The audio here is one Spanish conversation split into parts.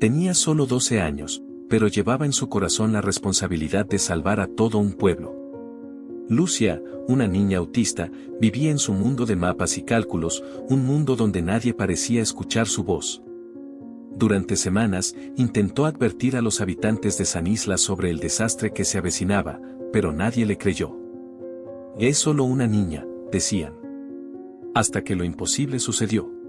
Tenía solo 12 años, pero llevaba en su corazón la responsabilidad de salvar a todo un pueblo. Lucia, una niña autista, vivía en su mundo de mapas y cálculos, un mundo donde nadie parecía escuchar su voz. Durante semanas, intentó advertir a los habitantes de San Isla sobre el desastre que se avecinaba, pero nadie le creyó. Es solo una niña, decían. Hasta que lo imposible sucedió.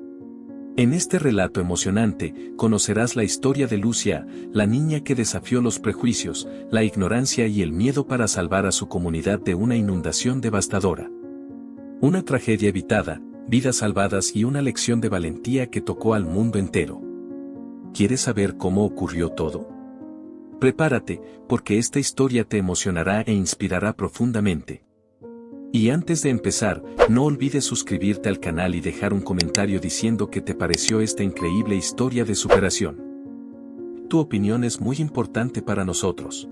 En este relato emocionante, conocerás la historia de Lucia, la niña que desafió los prejuicios, la ignorancia y el miedo para salvar a su comunidad de una inundación devastadora. Una tragedia evitada, vidas salvadas y una lección de valentía que tocó al mundo entero. ¿Quieres saber cómo ocurrió todo? Prepárate, porque esta historia te emocionará e inspirará profundamente. Y antes de empezar, no olvides suscribirte al canal y dejar un comentario diciendo qué te pareció esta increíble historia de superación. Tu opinión es muy importante para nosotros.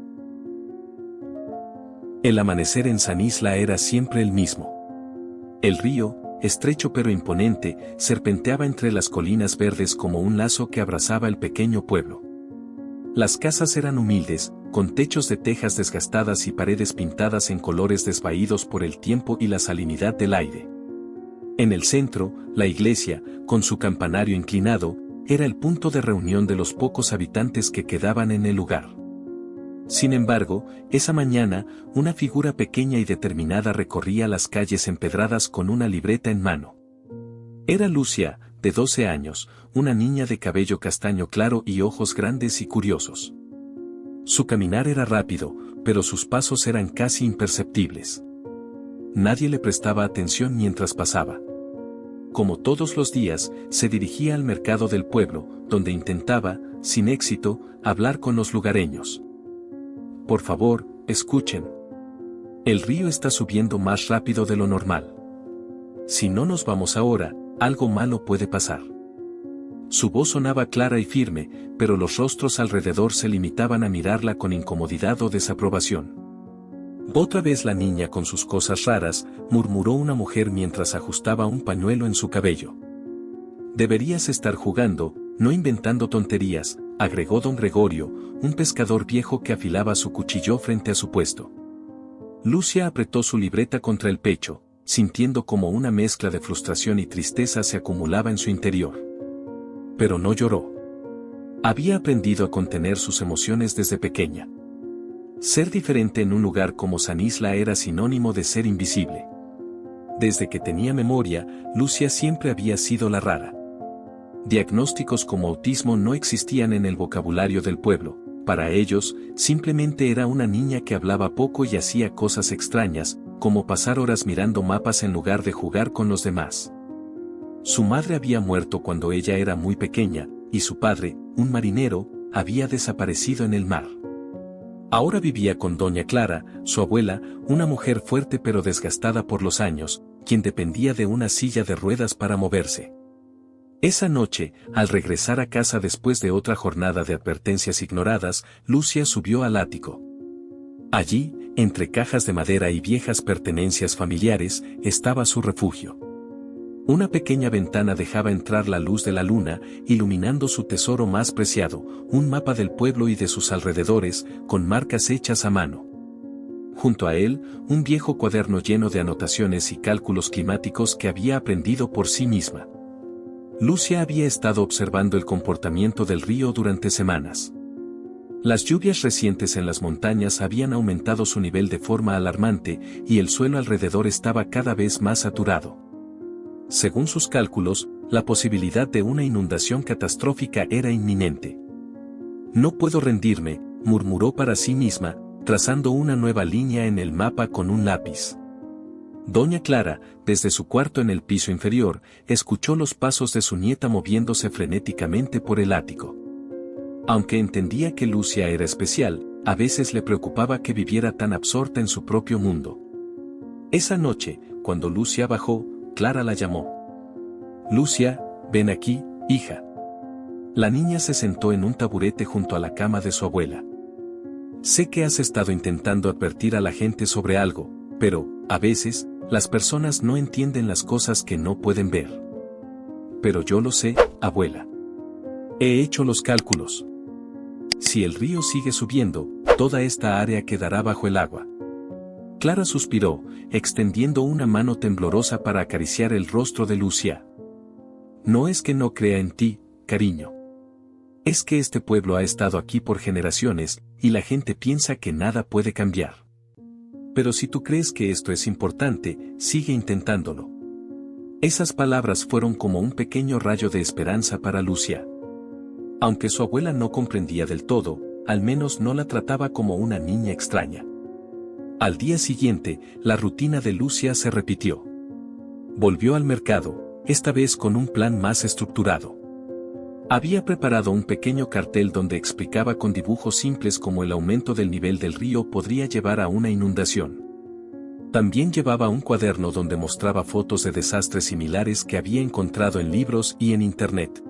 El amanecer en San Isla era siempre el mismo. El río, estrecho pero imponente, serpenteaba entre las colinas verdes como un lazo que abrazaba el pequeño pueblo. Las casas eran humildes, con techos de tejas desgastadas y paredes pintadas en colores desvaídos por el tiempo y la salinidad del aire. En el centro, la iglesia, con su campanario inclinado, era el punto de reunión de los pocos habitantes que quedaban en el lugar. Sin embargo, esa mañana, una figura pequeña y determinada recorría las calles empedradas con una libreta en mano. Era Lucia, de 12 años, una niña de cabello castaño claro y ojos grandes y curiosos. Su caminar era rápido, pero sus pasos eran casi imperceptibles. Nadie le prestaba atención mientras pasaba. Como todos los días, se dirigía al mercado del pueblo, donde intentaba, sin éxito, hablar con los lugareños. Por favor, escuchen. El río está subiendo más rápido de lo normal. Si no nos vamos ahora, algo malo puede pasar. Su voz sonaba clara y firme, pero los rostros alrededor se limitaban a mirarla con incomodidad o desaprobación. Otra vez la niña con sus cosas raras, murmuró una mujer mientras ajustaba un pañuelo en su cabello. Deberías estar jugando, no inventando tonterías, agregó don Gregorio, un pescador viejo que afilaba su cuchillo frente a su puesto. Lucia apretó su libreta contra el pecho, sintiendo como una mezcla de frustración y tristeza se acumulaba en su interior. Pero no lloró. Había aprendido a contener sus emociones desde pequeña. Ser diferente en un lugar como San Isla era sinónimo de ser invisible. Desde que tenía memoria, Lucia siempre había sido la rara. Diagnósticos como autismo no existían en el vocabulario del pueblo. Para ellos, simplemente era una niña que hablaba poco y hacía cosas extrañas, como pasar horas mirando mapas en lugar de jugar con los demás. Su madre había muerto cuando ella era muy pequeña, y su padre, un marinero, había desaparecido en el mar. Ahora vivía con doña Clara, su abuela, una mujer fuerte pero desgastada por los años, quien dependía de una silla de ruedas para moverse. Esa noche, al regresar a casa después de otra jornada de advertencias ignoradas, Lucia subió al ático. Allí, entre cajas de madera y viejas pertenencias familiares, estaba su refugio. Una pequeña ventana dejaba entrar la luz de la luna, iluminando su tesoro más preciado, un mapa del pueblo y de sus alrededores, con marcas hechas a mano. Junto a él, un viejo cuaderno lleno de anotaciones y cálculos climáticos que había aprendido por sí misma. Lucia había estado observando el comportamiento del río durante semanas. Las lluvias recientes en las montañas habían aumentado su nivel de forma alarmante, y el suelo alrededor estaba cada vez más saturado. Según sus cálculos, la posibilidad de una inundación catastrófica era inminente. No puedo rendirme, murmuró para sí misma, trazando una nueva línea en el mapa con un lápiz. Doña Clara, desde su cuarto en el piso inferior, escuchó los pasos de su nieta moviéndose frenéticamente por el ático. Aunque entendía que Lucia era especial, a veces le preocupaba que viviera tan absorta en su propio mundo. Esa noche, cuando Lucia bajó, Clara la llamó. Lucia, ven aquí, hija. La niña se sentó en un taburete junto a la cama de su abuela. Sé que has estado intentando advertir a la gente sobre algo, pero, a veces, las personas no entienden las cosas que no pueden ver. Pero yo lo sé, abuela. He hecho los cálculos. Si el río sigue subiendo, toda esta área quedará bajo el agua. Clara suspiró, extendiendo una mano temblorosa para acariciar el rostro de Lucia. No es que no crea en ti, cariño. Es que este pueblo ha estado aquí por generaciones, y la gente piensa que nada puede cambiar. Pero si tú crees que esto es importante, sigue intentándolo. Esas palabras fueron como un pequeño rayo de esperanza para Lucia. Aunque su abuela no comprendía del todo, al menos no la trataba como una niña extraña. Al día siguiente, la rutina de Lucia se repitió. Volvió al mercado, esta vez con un plan más estructurado. Había preparado un pequeño cartel donde explicaba con dibujos simples cómo el aumento del nivel del río podría llevar a una inundación. También llevaba un cuaderno donde mostraba fotos de desastres similares que había encontrado en libros y en internet.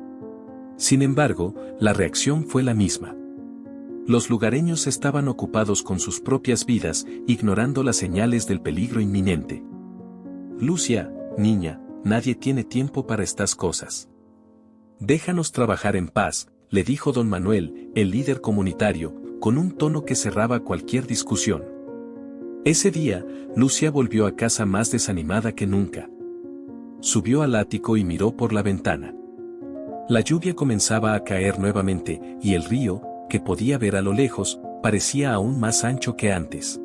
Sin embargo, la reacción fue la misma. Los lugareños estaban ocupados con sus propias vidas, ignorando las señales del peligro inminente. Lucia, niña, nadie tiene tiempo para estas cosas. Déjanos trabajar en paz, le dijo don Manuel, el líder comunitario, con un tono que cerraba cualquier discusión. Ese día, Lucia volvió a casa más desanimada que nunca. Subió al ático y miró por la ventana. La lluvia comenzaba a caer nuevamente, y el río, que podía ver a lo lejos, parecía aún más ancho que antes.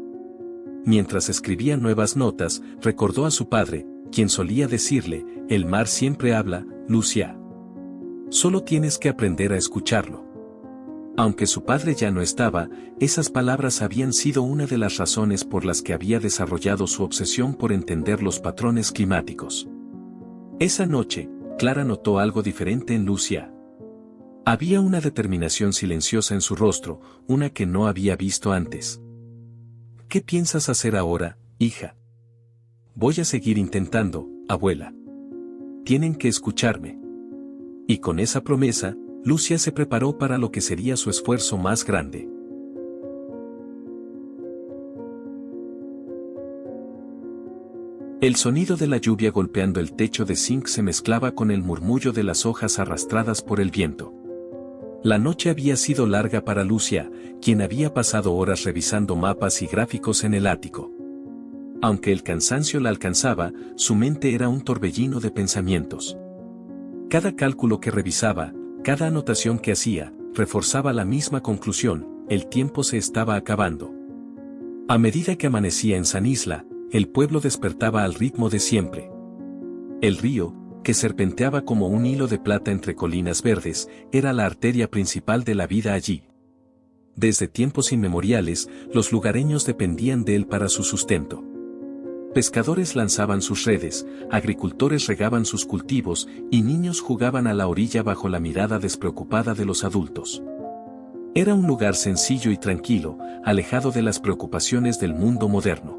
Mientras escribía nuevas notas, recordó a su padre, quien solía decirle, el mar siempre habla, Lucia. Solo tienes que aprender a escucharlo. Aunque su padre ya no estaba, esas palabras habían sido una de las razones por las que había desarrollado su obsesión por entender los patrones climáticos. Esa noche, Clara notó algo diferente en Lucia. Había una determinación silenciosa en su rostro, una que no había visto antes. ¿Qué piensas hacer ahora, hija? Voy a seguir intentando, abuela. Tienen que escucharme. Y con esa promesa, Lucia se preparó para lo que sería su esfuerzo más grande. El sonido de la lluvia golpeando el techo de zinc se mezclaba con el murmullo de las hojas arrastradas por el viento. La noche había sido larga para Lucia, quien había pasado horas revisando mapas y gráficos en el ático. Aunque el cansancio la alcanzaba, su mente era un torbellino de pensamientos. Cada cálculo que revisaba, cada anotación que hacía, reforzaba la misma conclusión: el tiempo se estaba acabando. A medida que amanecía en San Isla, el pueblo despertaba al ritmo de siempre. El río, que serpenteaba como un hilo de plata entre colinas verdes, era la arteria principal de la vida allí. Desde tiempos inmemoriales, los lugareños dependían de él para su sustento. Pescadores lanzaban sus redes, agricultores regaban sus cultivos, y niños jugaban a la orilla bajo la mirada despreocupada de los adultos. Era un lugar sencillo y tranquilo, alejado de las preocupaciones del mundo moderno.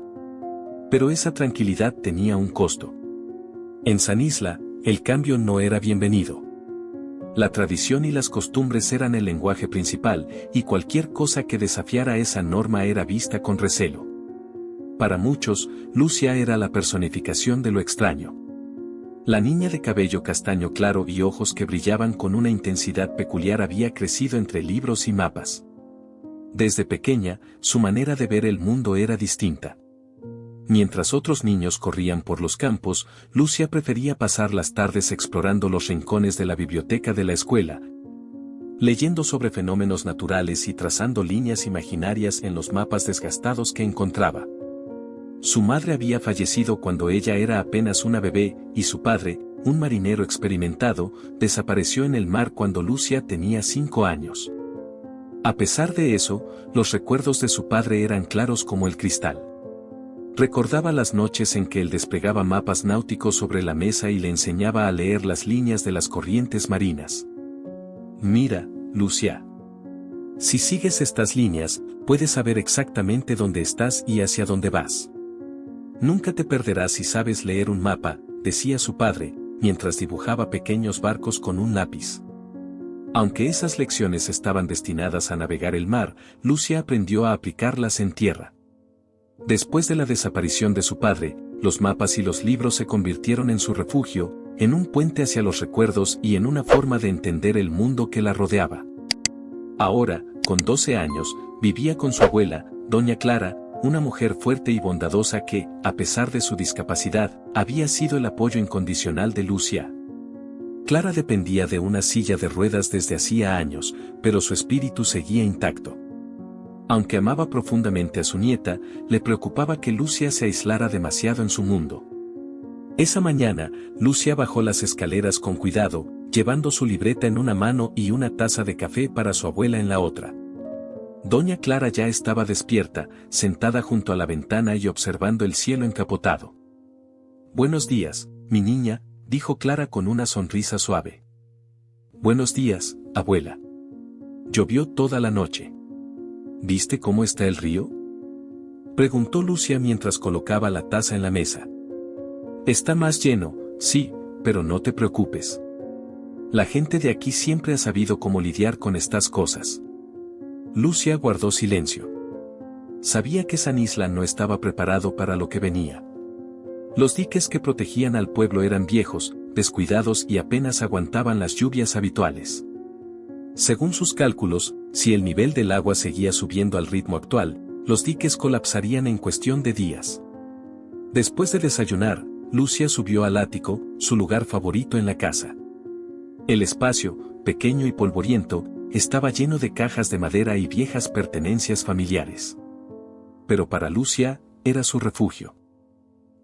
Pero esa tranquilidad tenía un costo. En San Isla, el cambio no era bienvenido. La tradición y las costumbres eran el lenguaje principal, y cualquier cosa que desafiara esa norma era vista con recelo. Para muchos, Lucia era la personificación de lo extraño. La niña de cabello castaño claro y ojos que brillaban con una intensidad peculiar había crecido entre libros y mapas. Desde pequeña, su manera de ver el mundo era distinta. Mientras otros niños corrían por los campos, Lucia prefería pasar las tardes explorando los rincones de la biblioteca de la escuela, leyendo sobre fenómenos naturales y trazando líneas imaginarias en los mapas desgastados que encontraba. Su madre había fallecido cuando ella era apenas una bebé, y su padre, un marinero experimentado, desapareció en el mar cuando Lucia tenía 5 años. A pesar de eso, los recuerdos de su padre eran claros como el cristal. Recordaba las noches en que él desplegaba mapas náuticos sobre la mesa y le enseñaba a leer las líneas de las corrientes marinas. Mira, Lucia. Si sigues estas líneas, puedes saber exactamente dónde estás y hacia dónde vas. Nunca te perderás si sabes leer un mapa, decía su padre, mientras dibujaba pequeños barcos con un lápiz. Aunque esas lecciones estaban destinadas a navegar el mar, Lucia aprendió a aplicarlas en tierra. Después de la desaparición de su padre, los mapas y los libros se convirtieron en su refugio, en un puente hacia los recuerdos y en una forma de entender el mundo que la rodeaba. Ahora, con 12 años, vivía con su abuela, doña Clara, una mujer fuerte y bondadosa que, a pesar de su discapacidad, había sido el apoyo incondicional de Lucia. Clara dependía de una silla de ruedas desde hacía años, pero su espíritu seguía intacto. Aunque amaba profundamente a su nieta, le preocupaba que Lucia se aislara demasiado en su mundo. Esa mañana, Lucia bajó las escaleras con cuidado, llevando su libreta en una mano y una taza de café para su abuela en la otra. Doña Clara ya estaba despierta, sentada junto a la ventana y observando el cielo encapotado. «Buenos días, mi niña», dijo Clara con una sonrisa suave. «Buenos días, abuela. Llovió toda la noche. ¿Viste cómo está el río?», preguntó Lucia mientras colocaba la taza en la mesa. «Está más lleno, sí, pero no te preocupes. La gente de aquí siempre ha sabido cómo lidiar con estas cosas». Lucia guardó silencio. Sabía que San Isla no estaba preparado para lo que venía. Los diques que protegían al pueblo eran viejos, descuidados y apenas aguantaban las lluvias habituales. Según sus cálculos, si el nivel del agua seguía subiendo al ritmo actual, los diques colapsarían en cuestión de días. Después de desayunar, Lucia subió al ático, su lugar favorito en la casa. El espacio, pequeño y polvoriento, estaba lleno de cajas de madera y viejas pertenencias familiares. Pero para Lucia, era su refugio.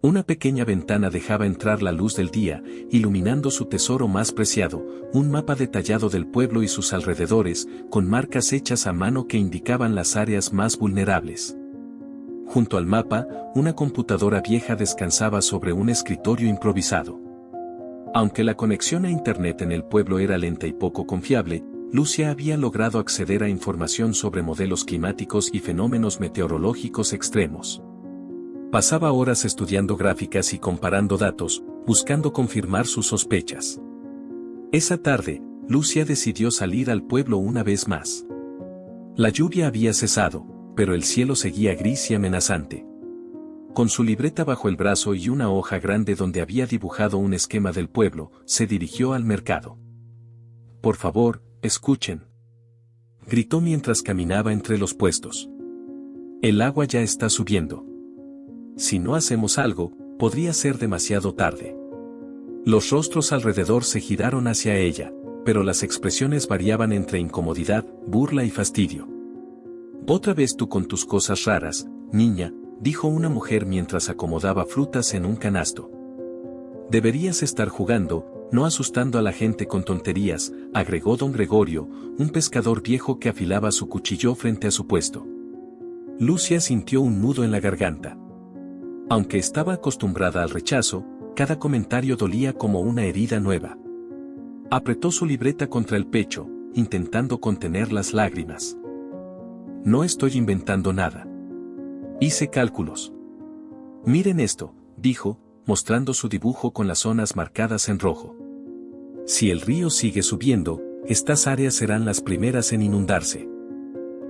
Una pequeña ventana dejaba entrar la luz del día, iluminando su tesoro más preciado, un mapa detallado del pueblo y sus alrededores, con marcas hechas a mano que indicaban las áreas más vulnerables. Junto al mapa, una computadora vieja descansaba sobre un escritorio improvisado. Aunque la conexión a Internet en el pueblo era lenta y poco confiable, Lucia había logrado acceder a información sobre modelos climáticos y fenómenos meteorológicos extremos. Pasaba horas estudiando gráficas y comparando datos, buscando confirmar sus sospechas. Esa tarde, Lucia decidió salir al pueblo una vez más. La lluvia había cesado, pero el cielo seguía gris y amenazante. Con su libreta bajo el brazo y una hoja grande donde había dibujado un esquema del pueblo, se dirigió al mercado. «Por favor, escuchen», gritó mientras caminaba entre los puestos. «El agua ya está subiendo. Si no hacemos algo, podría ser demasiado tarde». Los rostros alrededor se giraron hacia ella, pero las expresiones variaban entre incomodidad, burla y fastidio. «Otra vez tú con tus cosas raras, niña», dijo una mujer mientras acomodaba frutas en un canasto. «Deberías estar jugando, no asustando a la gente con tonterías», agregó don Gregorio, un pescador viejo que afilaba su cuchillo frente a su puesto. Lucia sintió un nudo en la garganta. Aunque estaba acostumbrada al rechazo, cada comentario dolía como una herida nueva. Apretó su libreta contra el pecho, intentando contener las lágrimas. «No estoy inventando nada. Hice cálculos. Miren esto», dijo, mostrando su dibujo con las zonas marcadas en rojo. «Si el río sigue subiendo, estas áreas serán las primeras en inundarse».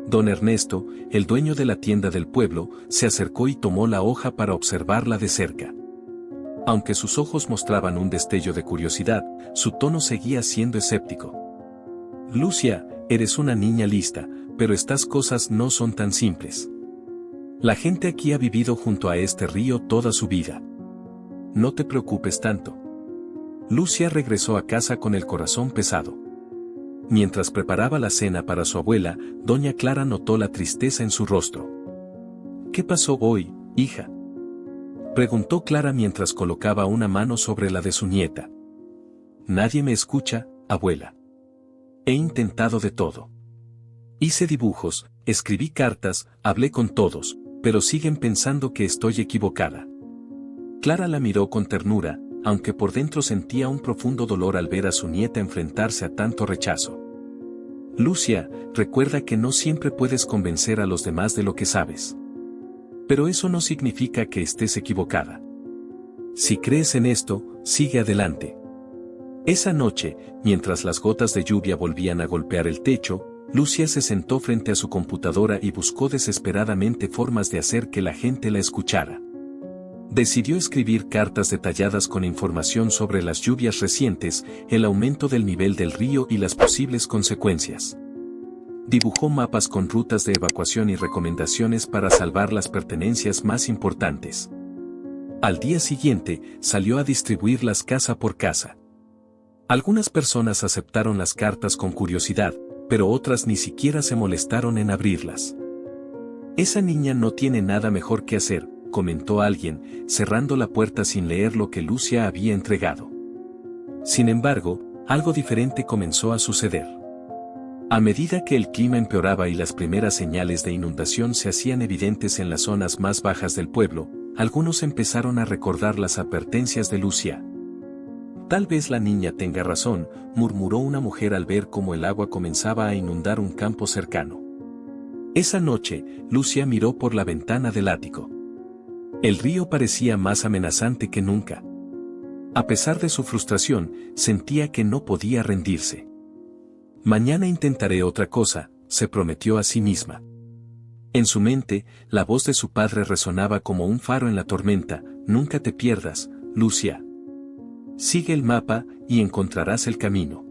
Don Ernesto, el dueño de la tienda del pueblo, se acercó y tomó la hoja para observarla de cerca. Aunque sus ojos mostraban un destello de curiosidad, su tono seguía siendo escéptico. «Lucia, eres una niña lista, pero estas cosas no son tan simples. La gente aquí ha vivido junto a este río toda su vida. No te preocupes tanto». Lucia regresó a casa con el corazón pesado. Mientras preparaba la cena para su abuela, doña Clara notó la tristeza en su rostro. «¿Qué pasó hoy, hija?», preguntó Clara mientras colocaba una mano sobre la de su nieta. «Nadie me escucha, abuela. He intentado de todo. Hice dibujos, escribí cartas, hablé con todos, pero siguen pensando que estoy equivocada». Clara la miró con ternura, aunque por dentro sentía un profundo dolor al ver a su nieta enfrentarse a tanto rechazo. «Lucia, recuerda que no siempre puedes convencer a los demás de lo que sabes. Pero eso no significa que estés equivocada. Si crees en esto, sigue adelante». Esa noche, mientras las gotas de lluvia volvían a golpear el techo, Lucia se sentó frente a su computadora y buscó desesperadamente formas de hacer que la gente la escuchara. Decidió escribir cartas detalladas con información sobre las lluvias recientes, el aumento del nivel del río y las posibles consecuencias. Dibujó mapas con rutas de evacuación y recomendaciones para salvar las pertenencias más importantes. Al día siguiente, salió a distribuirlas casa por casa. Algunas personas aceptaron las cartas con curiosidad, pero otras ni siquiera se molestaron en abrirlas. «Esa niña no tiene nada mejor que hacer», comentó alguien, cerrando la puerta sin leer lo que Lucia había entregado. Sin embargo, algo diferente comenzó a suceder. A medida que el clima empeoraba y las primeras señales de inundación se hacían evidentes en las zonas más bajas del pueblo, algunos empezaron a recordar las advertencias de Lucia. «Tal vez la niña tenga razón», murmuró una mujer al ver cómo el agua comenzaba a inundar un campo cercano. Esa noche, Lucia miró por la ventana del ático. El río parecía más amenazante que nunca. A pesar de su frustración, sentía que no podía rendirse. «Mañana intentaré otra cosa», se prometió a sí misma. En su mente, la voz de su padre resonaba como un faro en la tormenta: «Nunca te pierdas, Lucia. Sigue el mapa, y encontrarás el camino».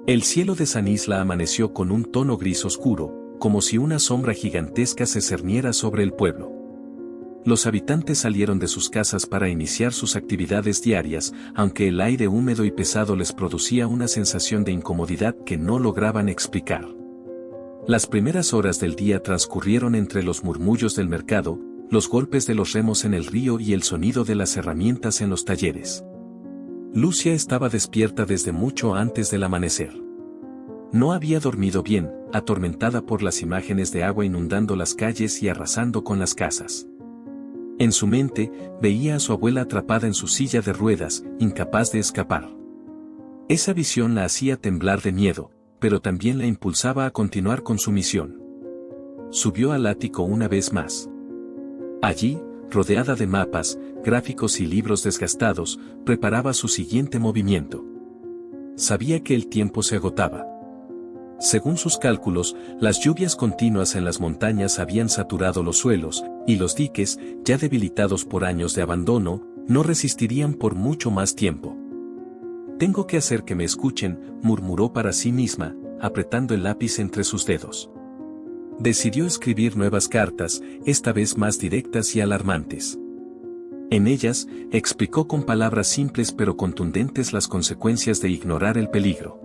El cielo de San Isla amaneció con un tono gris oscuro, como si una sombra gigantesca se cerniera sobre el pueblo. Los habitantes salieron de sus casas para iniciar sus actividades diarias, aunque el aire húmedo y pesado les producía una sensación de incomodidad que no lograban explicar. Las primeras horas del día transcurrieron entre los murmullos del mercado, los golpes de los remos en el río y el sonido de las herramientas en los talleres. Lucia estaba despierta desde mucho antes del amanecer. No había dormido bien, atormentada por las imágenes de agua inundando las calles y arrasando con las casas. En su mente, veía a su abuela atrapada en su silla de ruedas, incapaz de escapar. Esa visión la hacía temblar de miedo, pero también la impulsaba a continuar con su misión. Subió al ático una vez más. Allí, rodeada de mapas, gráficos y libros desgastados, preparaba su siguiente movimiento. Sabía que el tiempo se agotaba. Según sus cálculos, las lluvias continuas en las montañas habían saturado los suelos, y los diques, ya debilitados por años de abandono, no resistirían por mucho más tiempo. «Tengo que hacer que me escuchen», murmuró para sí misma, apretando el lápiz entre sus dedos. Decidió escribir nuevas cartas, esta vez más directas y alarmantes. En ellas, explicó con palabras simples pero contundentes las consecuencias de ignorar el peligro.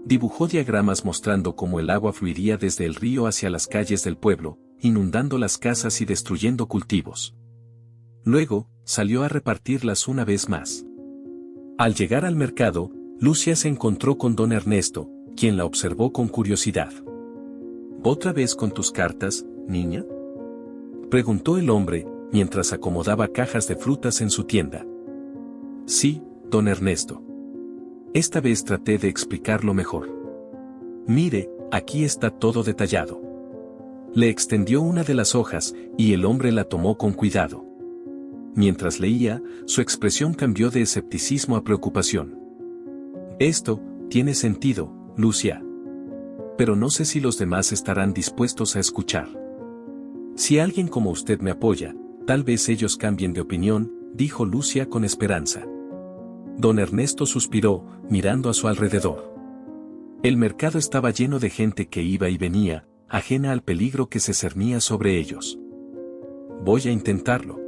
Dibujó diagramas mostrando cómo el agua fluiría desde el río hacia las calles del pueblo, inundando las casas y destruyendo cultivos. Luego, salió a repartirlas una vez más. Al llegar al mercado, Lucia se encontró con don Ernesto, quien la observó con curiosidad. «¿Otra vez con tus cartas, niña?», preguntó el hombre, mientras acomodaba cajas de frutas en su tienda. «Sí, don Ernesto. Esta vez traté de explicarlo mejor. Mire, aquí está todo detallado». Le extendió una de las hojas, y el hombre la tomó con cuidado. Mientras leía, su expresión cambió de escepticismo a preocupación. «Esto tiene sentido, Lucia. Pero no sé si los demás estarán dispuestos a escuchar. Si alguien como usted me apoya, tal vez ellos cambien de opinión», dijo Lucia con esperanza. Don Ernesto suspiró, mirando a su alrededor. El mercado estaba lleno de gente que iba y venía, ajena al peligro que se cernía sobre ellos. «Voy a intentarlo.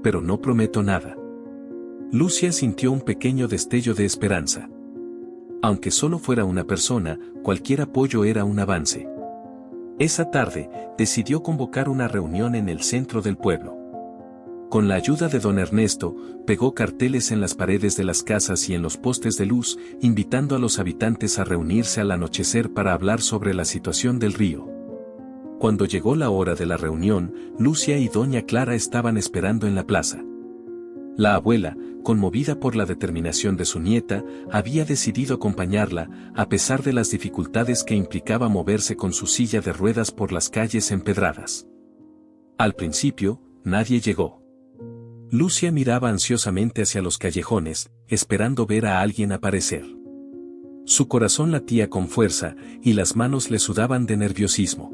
Pero no prometo nada». Lucia sintió un pequeño destello de esperanza. Aunque solo fuera una persona, cualquier apoyo era un avance. Esa tarde, decidió convocar una reunión en el centro del pueblo. Con la ayuda de don Ernesto, pegó carteles en las paredes de las casas y en los postes de luz, invitando a los habitantes a reunirse al anochecer para hablar sobre la situación del río. Cuando llegó la hora de la reunión, Lucia y doña Clara estaban esperando en la plaza. La abuela, conmovida por la determinación de su nieta, había decidido acompañarla, a pesar de las dificultades que implicaba moverse con su silla de ruedas por las calles empedradas. Al principio, nadie llegó. Lucia miraba ansiosamente hacia los callejones, esperando ver a alguien aparecer. Su corazón latía con fuerza, y las manos le sudaban de nerviosismo.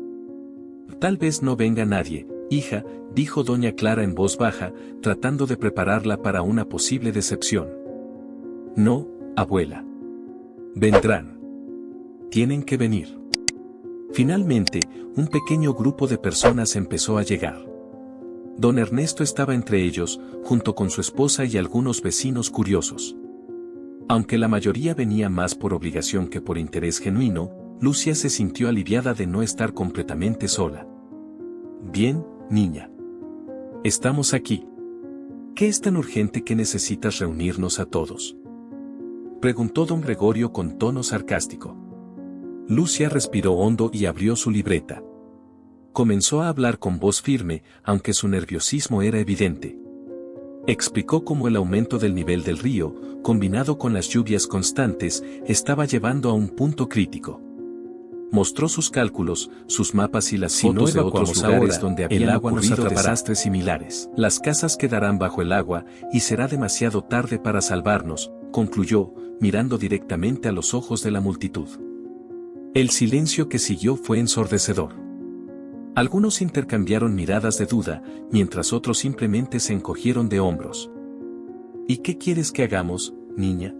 «Tal vez no venga nadie, hija», dijo doña Clara en voz baja, tratando de prepararla para una posible decepción. «No, abuela. Vendrán. Tienen que venir». Finalmente, un pequeño grupo de personas empezó a llegar. Don Ernesto estaba entre ellos, junto con su esposa y algunos vecinos curiosos. Aunque la mayoría venía más por obligación que por interés genuino, Lucia se sintió aliviada de no estar completamente sola. Bien, niña. Estamos aquí. ¿Qué es tan urgente que necesitas reunirnos a todos?, preguntó don Gregorio con tono sarcástico. Lucia respiró hondo y abrió su libreta. Comenzó a hablar con voz firme, aunque su nerviosismo era evidente. Explicó cómo el aumento del nivel del río, combinado con las lluvias constantes, estaba llevando a un punto crítico. Mostró sus cálculos, sus mapas y las fotos de otros lugares donde había el agua nos atrapará. Desastres similares. Las casas quedarán bajo el agua, y será demasiado tarde para salvarnos, concluyó, mirando directamente a los ojos de la multitud. El silencio que siguió fue ensordecedor. Algunos intercambiaron miradas de duda, mientras otros simplemente se encogieron de hombros. ¿Y qué quieres que hagamos, niña?,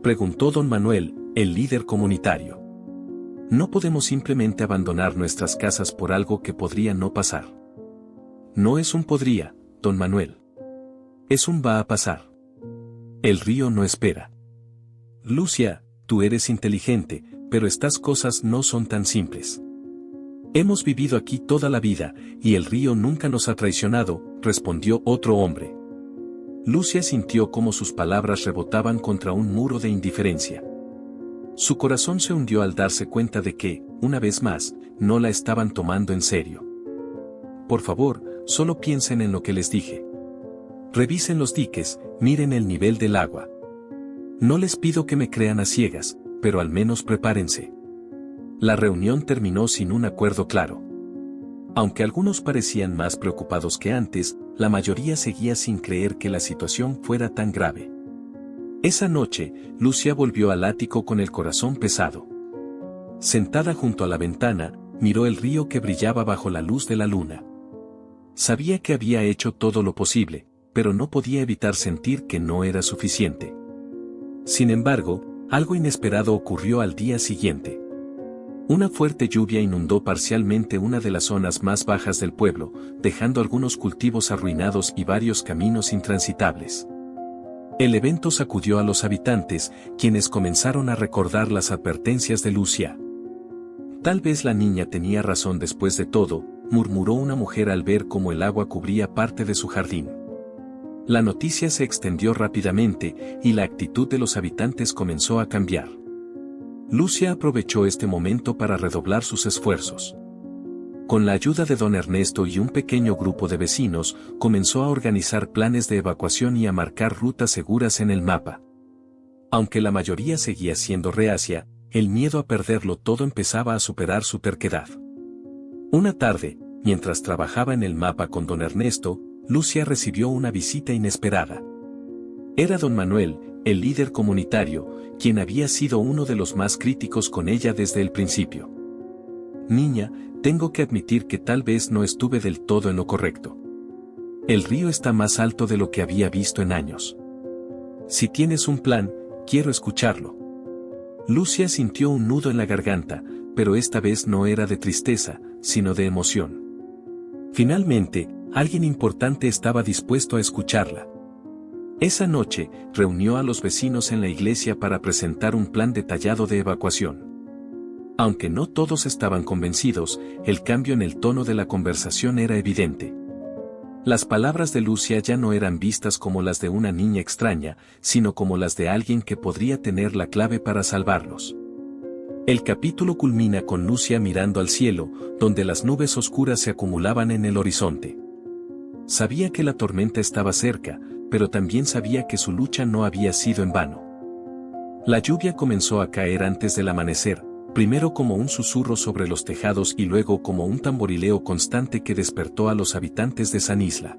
preguntó don Manuel, el líder comunitario. No podemos simplemente abandonar nuestras casas por algo que podría no pasar. No es un podría, don Manuel. Es un va a pasar. El río no espera. Lucia, tú eres inteligente, pero estas cosas no son tan simples. Hemos vivido aquí toda la vida, y el río nunca nos ha traicionado, respondió otro hombre. Lucia sintió cómo sus palabras rebotaban contra un muro de indiferencia. Su corazón se hundió al darse cuenta de que, una vez más, no la estaban tomando en serio. Por favor, solo piensen en lo que les dije. Revisen los diques, miren el nivel del agua. No les pido que me crean a ciegas, pero al menos prepárense. La reunión terminó sin un acuerdo claro. Aunque algunos parecían más preocupados que antes, la mayoría seguía sin creer que la situación fuera tan grave. Esa noche, Lucia volvió al ático con el corazón pesado. Sentada junto a la ventana, miró el río que brillaba bajo la luz de la luna. Sabía que había hecho todo lo posible, pero no podía evitar sentir que no era suficiente. Sin embargo, algo inesperado ocurrió al día siguiente. Una fuerte lluvia inundó parcialmente una de las zonas más bajas del pueblo, dejando algunos cultivos arruinados y varios caminos intransitables. El evento sacudió a los habitantes, quienes comenzaron a recordar las advertencias de Lucia. Tal vez la niña tenía razón después de todo, murmuró una mujer al ver cómo el agua cubría parte de su jardín. La noticia se extendió rápidamente, y la actitud de los habitantes comenzó a cambiar. Lucia aprovechó este momento para redoblar sus esfuerzos. Con la ayuda de don Ernesto y un pequeño grupo de vecinos, comenzó a organizar planes de evacuación y a marcar rutas seguras en el mapa. Aunque la mayoría seguía siendo reacia, el miedo a perderlo todo empezaba a superar su terquedad. Una tarde, mientras trabajaba en el mapa con don Ernesto, Lucia recibió una visita inesperada. Era don Manuel, el líder comunitario, quien había sido uno de los más críticos con ella desde el principio. Niña, tengo que admitir que tal vez no estuve del todo en lo correcto. El río está más alto de lo que había visto en años. Si tienes un plan, quiero escucharlo. Lucia sintió un nudo en la garganta, pero esta vez no era de tristeza, sino de emoción. Finalmente, alguien importante estaba dispuesto a escucharla. Esa noche, reunió a los vecinos en la iglesia para presentar un plan detallado de evacuación. Aunque no todos estaban convencidos, el cambio en el tono de la conversación era evidente. Las palabras de Lucia ya no eran vistas como las de una niña extraña, sino como las de alguien que podría tener la clave para salvarlos. El capítulo culmina con Lucia mirando al cielo, donde las nubes oscuras se acumulaban en el horizonte. Sabía que la tormenta estaba cerca, pero también sabía que su lucha no había sido en vano. La lluvia comenzó a caer antes del amanecer, primero como un susurro sobre los tejados y luego como un tamborileo constante que despertó a los habitantes de San Isla.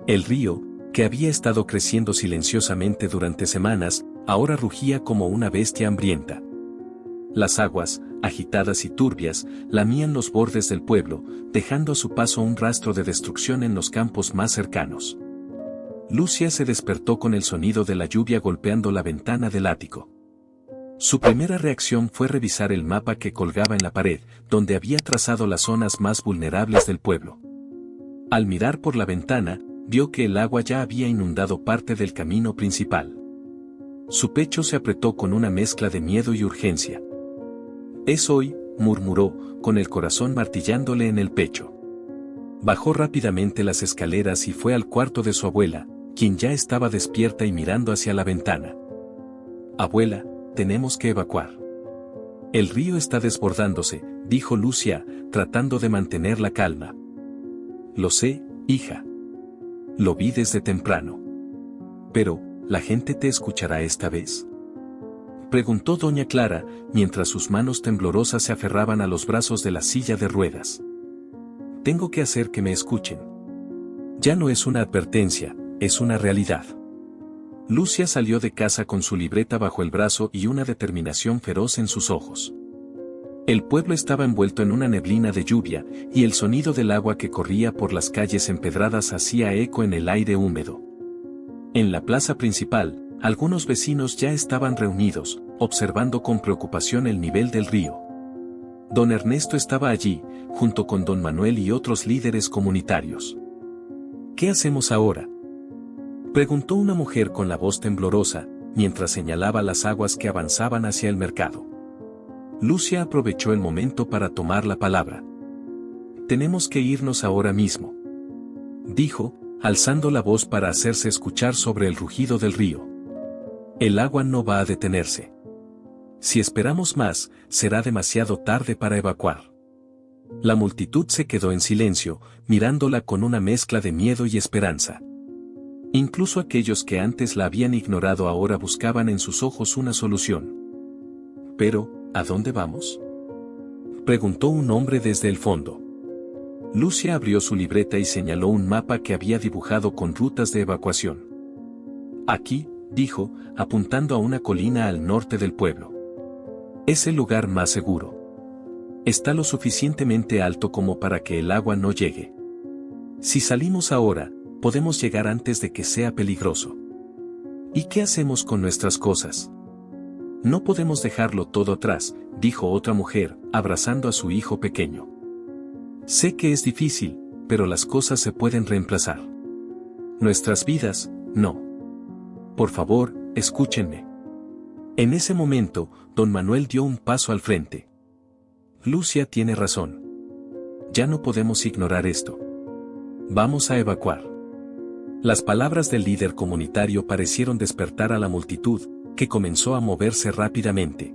El río, que había estado creciendo silenciosamente durante semanas, ahora rugía como una bestia hambrienta. Las aguas, agitadas y turbias, lamían los bordes del pueblo, dejando a su paso un rastro de destrucción en los campos más cercanos. Lucia se despertó con el sonido de la lluvia golpeando la ventana del ático. Su primera reacción fue revisar el mapa que colgaba en la pared, donde había trazado las zonas más vulnerables del pueblo. Al mirar por la ventana, vio que el agua ya había inundado parte del camino principal. Su pecho se apretó con una mezcla de miedo y urgencia. «Es hoy», murmuró, con el corazón martillándole en el pecho. Bajó rápidamente las escaleras y fue al cuarto de su abuela, quien ya estaba despierta y mirando hacia la ventana. «Abuela, tenemos que evacuar. El río está desbordándose», dijo Lucia, tratando de mantener la calma. «Lo sé, hija. Lo vi desde temprano. Pero, ¿la gente te escuchará esta vez?», preguntó doña Clara, mientras sus manos temblorosas se aferraban a los brazos de la silla de ruedas. «Tengo que hacer que me escuchen. Ya no es una advertencia, es una realidad». Lucia salió de casa con su libreta bajo el brazo y una determinación feroz en sus ojos. El pueblo estaba envuelto en una neblina de lluvia, y el sonido del agua que corría por las calles empedradas hacía eco en el aire húmedo. En la plaza principal, algunos vecinos ya estaban reunidos, observando con preocupación el nivel del río. Don Ernesto estaba allí, junto con don Manuel y otros líderes comunitarios. «¿Qué hacemos ahora?», preguntó una mujer con la voz temblorosa, mientras señalaba las aguas que avanzaban hacia el mercado. Lucia aprovechó el momento para tomar la palabra. «Tenemos que irnos ahora mismo», dijo, alzando la voz para hacerse escuchar sobre el rugido del río. «El agua no va a detenerse. Si esperamos más, será demasiado tarde para evacuar». La multitud se quedó en silencio, mirándola con una mezcla de miedo y esperanza. Incluso aquellos que antes la habían ignorado ahora buscaban en sus ojos una solución. «¿Pero, a dónde vamos?», preguntó un hombre desde el fondo. Lucia abrió su libreta y señaló un mapa que había dibujado con rutas de evacuación. «Aquí», dijo, apuntando a una colina al norte del pueblo. «Es el lugar más seguro. Está lo suficientemente alto como para que el agua no llegue. Si salimos ahora, podemos llegar antes de que sea peligroso». «¿Y qué hacemos con nuestras cosas?». «No podemos dejarlo todo atrás», dijo otra mujer, abrazando a su hijo pequeño. «Sé que es difícil, pero las cosas se pueden reemplazar. Nuestras vidas, no. Por favor, escúchenme». En ese momento, don Manuel dio un paso al frente. «Lucia tiene razón. Ya no podemos ignorar esto. Vamos a evacuar». Las palabras del líder comunitario parecieron despertar a la multitud, que comenzó a moverse rápidamente.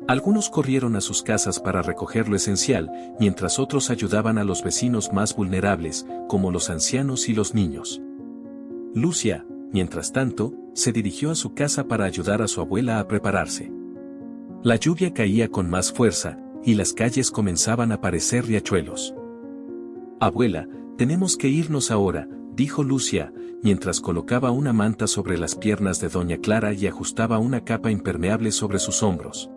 Algunos corrieron a sus casas para recoger lo esencial, mientras otros ayudaban a los vecinos más vulnerables, como los ancianos y los niños. Lucia, mientras tanto, se dirigió a su casa para ayudar a su abuela a prepararse. La lluvia caía con más fuerza, y las calles comenzaban a parecer riachuelos. «Abuela, tenemos que irnos ahora», dijo Lucia, mientras colocaba una manta sobre las piernas de doña Clara y ajustaba una capa impermeable sobre sus hombros.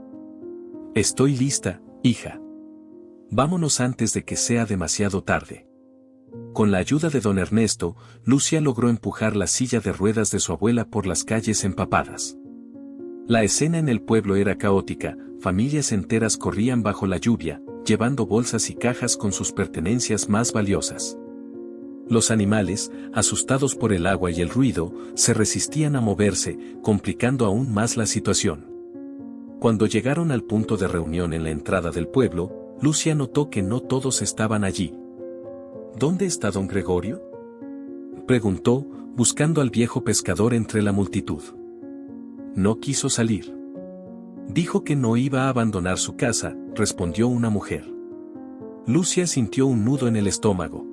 «Estoy lista, hija. Vámonos antes de que sea demasiado tarde». Con la ayuda de don Ernesto, Lucia logró empujar la silla de ruedas de su abuela por las calles empapadas. La escena en el pueblo era caótica, familias enteras corrían bajo la lluvia, llevando bolsas y cajas con sus pertenencias más valiosas. Los animales, asustados por el agua y el ruido, se resistían a moverse, complicando aún más la situación. Cuando llegaron al punto de reunión en la entrada del pueblo, Lucia notó que no todos estaban allí. «¿Dónde está don Gregorio?», preguntó, buscando al viejo pescador entre la multitud. «No quiso salir. Dijo que no iba a abandonar su casa», respondió una mujer. Lucia sintió un nudo en el estómago.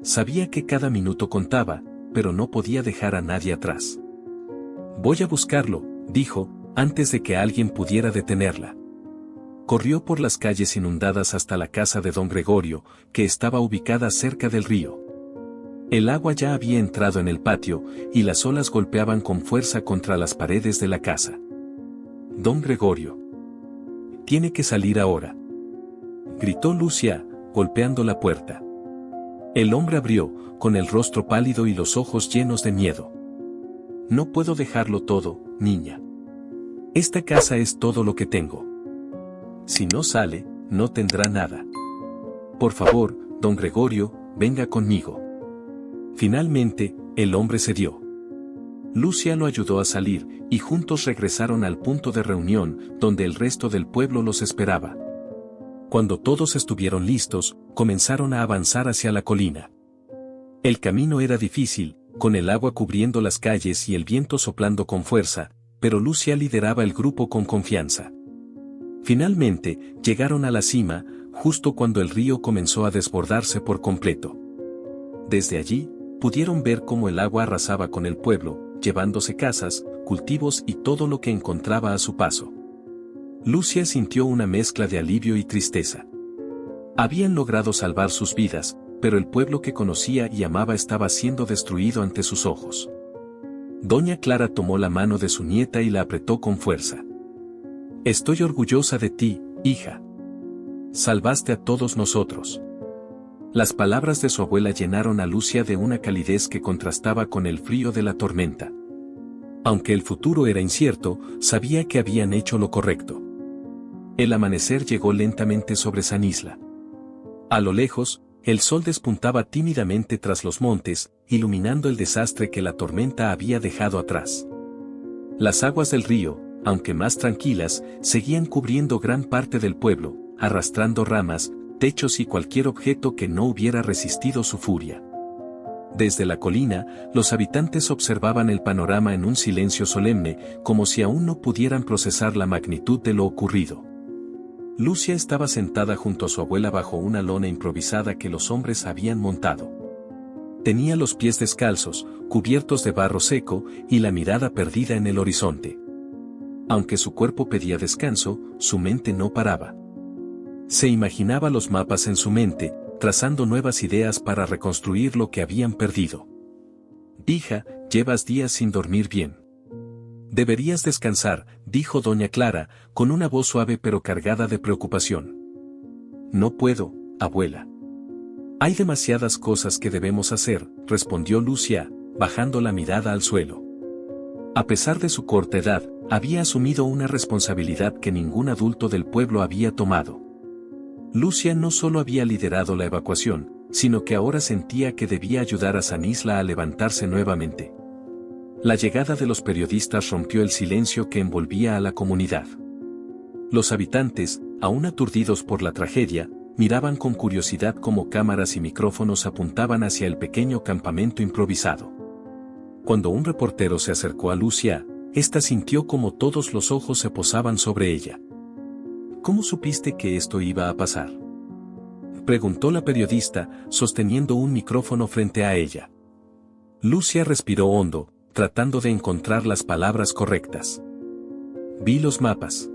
Sabía que cada minuto contaba, pero no podía dejar a nadie atrás. «Voy a buscarlo», dijo, antes de que alguien pudiera detenerla. Corrió por las calles inundadas hasta la casa de don Gregorio, que estaba ubicada cerca del río. El agua ya había entrado en el patio, y las olas golpeaban con fuerza contra las paredes de la casa. «Don Gregorio. Tiene que salir ahora», gritó Lucia, golpeando la puerta. El hombre abrió, con el rostro pálido y los ojos llenos de miedo. «No puedo dejarlo todo, niña. Esta casa es todo lo que tengo. Si no sale, no tendrá nada. Por favor, don Gregorio, venga conmigo. Finalmente, el hombre cedió. Lucia lo ayudó a salir, y juntos regresaron al punto de reunión, donde el resto del pueblo los esperaba. Cuando todos estuvieron listos, comenzaron a avanzar hacia la colina. El camino era difícil, con el agua cubriendo las calles y el viento soplando con fuerza, pero Lucia lideraba el grupo con confianza. Finalmente, llegaron a la cima, justo cuando el río comenzó a desbordarse por completo. Desde allí, pudieron ver cómo el agua arrasaba con el pueblo, llevándose casas, cultivos y todo lo que encontraba a su paso. Lucia sintió una mezcla de alivio y tristeza. Habían logrado salvar sus vidas, pero el pueblo que conocía y amaba estaba siendo destruido ante sus ojos. Doña Clara tomó la mano de su nieta y la apretó con fuerza. «Estoy orgullosa de ti, hija. Salvaste a todos nosotros». Las palabras de su abuela llenaron a Lucia de una calidez que contrastaba con el frío de la tormenta. Aunque el futuro era incierto, sabía que habían hecho lo correcto. El amanecer llegó lentamente sobre San Isla. A lo lejos, el sol despuntaba tímidamente tras los montes, iluminando el desastre que la tormenta había dejado atrás. Las aguas del río, aunque más tranquilas, seguían cubriendo gran parte del pueblo, arrastrando ramas, techos y cualquier objeto que no hubiera resistido su furia. Desde la colina, los habitantes observaban el panorama en un silencio solemne, como si aún no pudieran procesar la magnitud de lo ocurrido. Lucia estaba sentada junto a su abuela bajo una lona improvisada que los hombres habían montado. Tenía los pies descalzos, cubiertos de barro seco, y la mirada perdida en el horizonte. Aunque su cuerpo pedía descanso, su mente no paraba. Se imaginaba los mapas en su mente, trazando nuevas ideas para reconstruir lo que habían perdido. «Hija, llevas días sin dormir bien. Deberías descansar», dijo doña Clara, con una voz suave pero cargada de preocupación. «No puedo, abuela. Hay demasiadas cosas que debemos hacer», respondió Lucia, bajando la mirada al suelo. A pesar de su corta edad, había asumido una responsabilidad que ningún adulto del pueblo había tomado. Lucia no solo había liderado la evacuación, sino que ahora sentía que debía ayudar a San Isla a levantarse nuevamente. La llegada de los periodistas rompió el silencio que envolvía a la comunidad. Los habitantes, aún aturdidos por la tragedia, miraban con curiosidad cómo cámaras y micrófonos apuntaban hacia el pequeño campamento improvisado. Cuando un reportero se acercó a Lucia, ésta sintió como todos los ojos se posaban sobre ella. «¿Cómo supiste que esto iba a pasar?», preguntó la periodista, sosteniendo un micrófono frente a ella. Lucia respiró hondo, tratando de encontrar las palabras correctas. «Vi los mapas.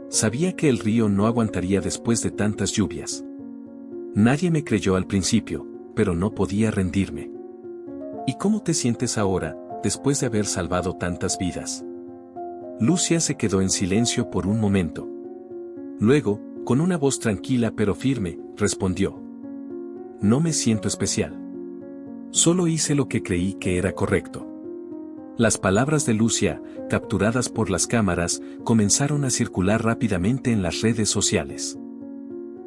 Sabía que el río no aguantaría después de tantas lluvias. Nadie me creyó al principio, pero no podía rendirme». «¿Y cómo te sientes ahora, después de haber salvado tantas vidas?». Lucia se quedó en silencio por un momento. Luego, con una voz tranquila pero firme, respondió: «No me siento especial. Solo hice lo que creí que era correcto». Las palabras de Lucia, capturadas por las cámaras, comenzaron a circular rápidamente en las redes sociales.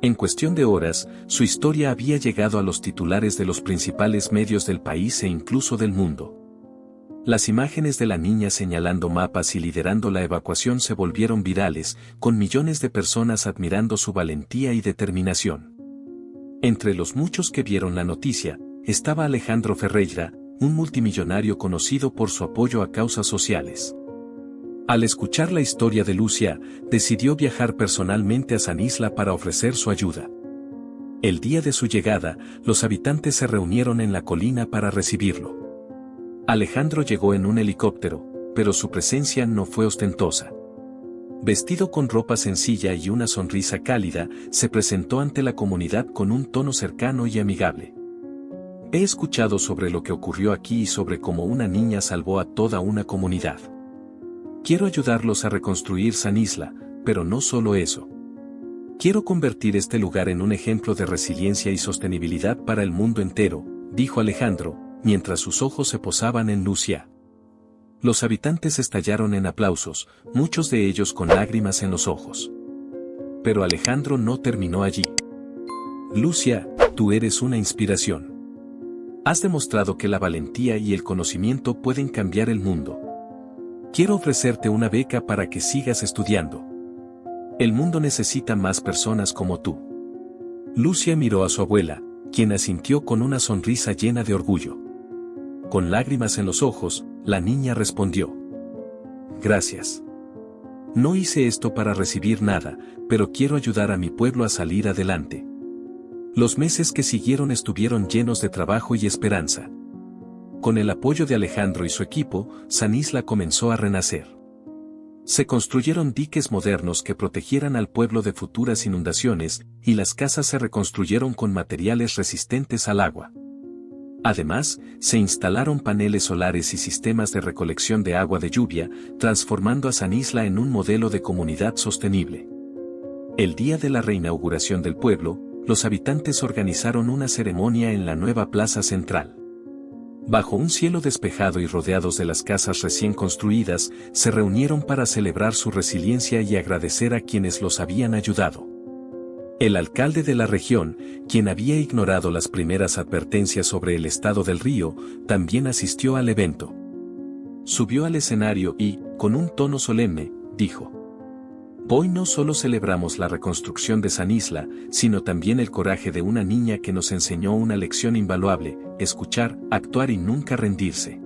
En cuestión de horas, su historia había llegado a los titulares de los principales medios del país e incluso del mundo. Las imágenes de la niña señalando mapas y liderando la evacuación se volvieron virales, con millones de personas admirando su valentía y determinación. Entre los muchos que vieron la noticia, estaba Alejandro Ferreira, un multimillonario conocido por su apoyo a causas sociales. Al escuchar la historia de Lucia, decidió viajar personalmente a San Isla para ofrecer su ayuda. El día de su llegada, los habitantes se reunieron en la colina para recibirlo. Alejandro llegó en un helicóptero, pero su presencia no fue ostentosa. Vestido con ropa sencilla y una sonrisa cálida, se presentó ante la comunidad con un tono cercano y amigable. «He escuchado sobre lo que ocurrió aquí y sobre cómo una niña salvó a toda una comunidad. Quiero ayudarlos a reconstruir San Isla, pero no solo eso. Quiero convertir este lugar en un ejemplo de resiliencia y sostenibilidad para el mundo entero», dijo Alejandro, mientras sus ojos se posaban en Lucia. Los habitantes estallaron en aplausos, muchos de ellos con lágrimas en los ojos. Pero Alejandro no terminó allí. Lucia, tú eres una inspiración. Has demostrado que la valentía y el conocimiento pueden cambiar el mundo. Quiero ofrecerte una beca para que sigas estudiando. El mundo necesita más personas como tú. Lucia miró a su abuela, quien asintió con una sonrisa llena de orgullo. Con lágrimas en los ojos, la niña respondió: Gracias. No hice esto para recibir nada, pero quiero ayudar a mi pueblo a salir adelante. Los meses que siguieron estuvieron llenos de trabajo y esperanza. Con el apoyo de Alejandro y su equipo, San Isla comenzó a renacer. Se construyeron diques modernos que protegieran al pueblo de futuras inundaciones, y las casas se reconstruyeron con materiales resistentes al agua. Además, se instalaron paneles solares y sistemas de recolección de agua de lluvia, transformando a San Isla en un modelo de comunidad sostenible. El día de la reinauguración del pueblo, los habitantes organizaron una ceremonia en la nueva plaza central. Bajo un cielo despejado y rodeados de las casas recién construidas, se reunieron para celebrar su resiliencia y agradecer a quienes los habían ayudado. El alcalde de la región, quien había ignorado las primeras advertencias sobre el estado del río, también asistió al evento. Subió al escenario y, con un tono solemne, dijo: Hoy no solo celebramos la reconstrucción de San Isla, sino también el coraje de una niña que nos enseñó una lección invaluable: escuchar, actuar y nunca rendirse.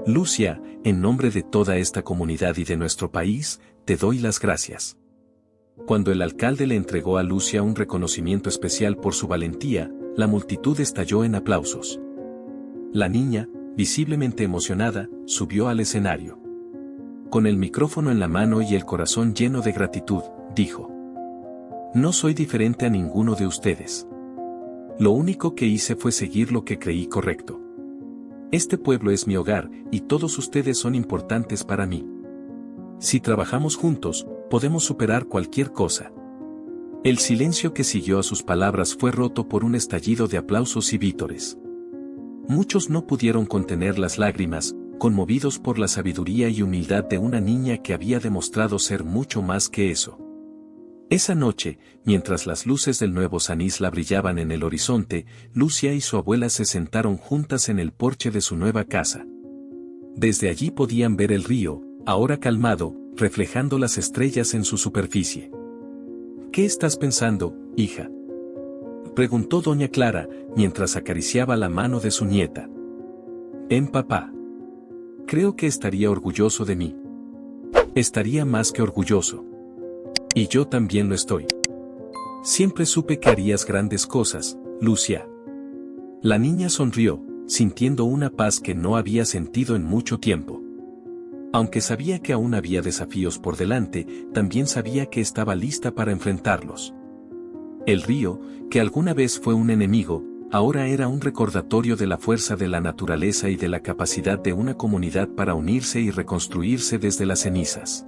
Lucia, en nombre de toda esta comunidad y de nuestro país, te doy las gracias. Cuando el alcalde le entregó a Lucia un reconocimiento especial por su valentía, la multitud estalló en aplausos. La niña, visiblemente emocionada, subió al escenario. Con el micrófono en la mano y el corazón lleno de gratitud, dijo: No soy diferente a ninguno de ustedes. Lo único que hice fue seguir lo que creí correcto. Este pueblo es mi hogar, y todos ustedes son importantes para mí. Si trabajamos juntos, podemos superar cualquier cosa. El silencio que siguió a sus palabras fue roto por un estallido de aplausos y vítores. Muchos no pudieron contener las lágrimas, conmovidos por la sabiduría y humildad de una niña que había demostrado ser mucho más que eso. Esa noche, mientras las luces del nuevo San Isla brillaban en el horizonte, Lucia y su abuela se sentaron juntas en el porche de su nueva casa. Desde allí podían ver el río, ahora calmado, reflejando las estrellas en su superficie. ¿Qué estás pensando, hija?, preguntó doña Clara, mientras acariciaba la mano de su nieta. En papá. Creo que estaría orgulloso de mí. Estaría más que orgulloso. Y yo también lo estoy. Siempre supe que harías grandes cosas, Lucia. La niña sonrió, sintiendo una paz que no había sentido en mucho tiempo. Aunque sabía que aún había desafíos por delante, también sabía que estaba lista para enfrentarlos. El río, que alguna vez fue un enemigo, ahora era un recordatorio de la fuerza de la naturaleza y de la capacidad de una comunidad para unirse y reconstruirse desde las cenizas.